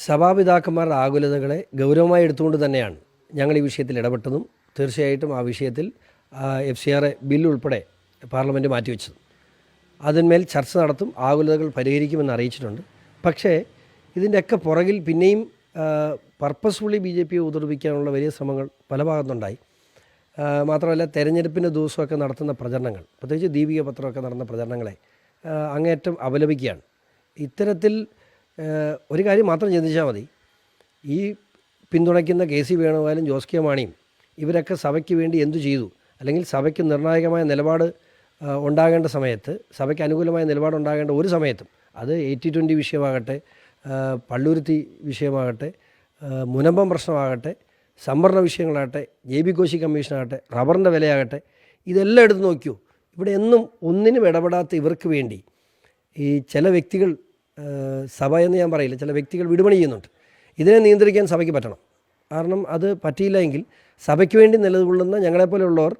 സഭാപിതാക്കന്മാരുടെ ആകുലതകളെ ഗൗരവമായി എടുത്തുകൊണ്ട് തന്നെയാണ് ഞങ്ങൾ ഈ വിഷയത്തിൽ ഇടപെട്ടതും തീർച്ചയായിട്ടും ആ വിഷയത്തിൽ FCR ബില്ല് ഉൾപ്പെടെ പാർലമെൻറ്റ് മാറ്റിവെച്ചതും അതിന്മേൽ ചർച്ച നടത്തും, ആകുലതകൾ പരിഹരിക്കുമെന്ന് അറിയിച്ചിട്ടുണ്ട്. പക്ഷേ ഇതിൻ്റെയൊക്കെ പുറകിൽ പിന്നെയും പർപ്പസ്ഫുള്ളി BJP ഉപദ്രവിക്കാനുള്ള വലിയ ശ്രമങ്ങൾ പല ഭാഗത്തുണ്ടായി. മാത്രമല്ല തെരഞ്ഞെടുപ്പിൻ്റെ ദിവസമൊക്കെ നടത്തുന്ന പ്രചരണങ്ങൾ, പ്രത്യേകിച്ച് ദീപിക പത്രമൊക്കെ നടന്ന പ്രചരണങ്ങളെ അങ്ങേയറ്റം അപലപിക്കുകയാണ്. ഇത്തരത്തിൽ ഒരു കാര്യം മാത്രം ചിന്തിച്ചാൽ മതി, ഈ പിന്തുണയ്ക്കുന്ന KC വേണുഗോപാലും ജോസ് കെ മാണിയും ഇവരൊക്കെ സഭയ്ക്ക് വേണ്ടി എന്തു ചെയ്തു, അല്ലെങ്കിൽ സഭയ്ക്ക് നിർണായകമായ നിലപാട് ഉണ്ടാകേണ്ട സമയത്ത്, സഭയ്ക്ക് അനുകൂലമായ നിലപാടുണ്ടാകേണ്ട ഒരു സമയത്തും, അത് 80-20 വിഷയമാകട്ടെ, പള്ളുരുത്തി വിഷയമാകട്ടെ, മുനമ്പം പ്രശ്നമാകട്ടെ, സംവരണ വിഷയങ്ങളാകട്ടെ, JB കോശി കമ്മീഷനാകട്ടെ, റബ്ബറിൻ്റെ വിലയാകട്ടെ, ഇതെല്ലാം എടുത്ത് നോക്കിയോ, ഇവിടെ എന്നും ഒന്നിനും ഇടപെടാത്ത ഇവർക്ക് വേണ്ടി ഈ ചില വ്യക്തികൾ, സഭ എന്ന് ഞാൻ പറയില്ല, ചില വ്യക്തികൾ വിടുപണി ചെയ്യുന്നുണ്ട്. ഇതിനെ നിയന്ത്രിക്കാൻ സഭയ്ക്ക് പറ്റണം. കാരണം അത് പറ്റിയില്ല എങ്കിൽ സഭയ്ക്ക് വേണ്ടി നിലകൊള്ളുന്ന ഞങ്ങളെപ്പോലെയുള്ളവർ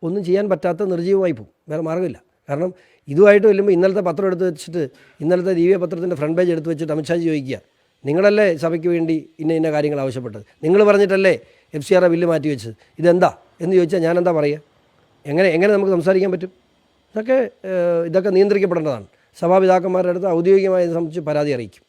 ഒന്നും ചെയ്യാൻ പറ്റാത്ത നിർജ്ജീവമായി പോകും. വേറെ മാർഗ്ഗമില്ല. കാരണം ഇതുമായിട്ട് വരുമ്പോൾ ഇന്നലത്തെ പത്രം എടുത്ത് വെച്ചിട്ട്, ഇന്നലത്തെ ദീപിക പത്രത്തിൻ്റെ ഫ്രണ്ട് പേജ് എടുത്ത് വെച്ചിട്ട് അമിത്ഷാജി ചോദിക്കുക, നിങ്ങളല്ലേ സഭയ്ക്ക് വേണ്ടി ഇന്ന കാര്യങ്ങൾ ആവശ്യപ്പെട്ടത്, നിങ്ങൾ പറഞ്ഞിട്ടല്ലേ FCR ബില്ല് മാറ്റി വെച്ചത്, ഇതെന്താ എന്ന് ചോദിച്ചാൽ ഞാൻ എന്താ പറയുക? എങ്ങനെ നമുക്ക് സംസാരിക്കാൻ പറ്റും? ഇതൊക്കെ നിയന്ത്രിക്കപ്പെടേണ്ടതാണ്. സഭാപിതാക്കന്മാരുടെ അടുത്ത് ഔദ്യോഗികമായി ഇത് സംബന്ധിച്ച് പരാതി അറിയിക്കും.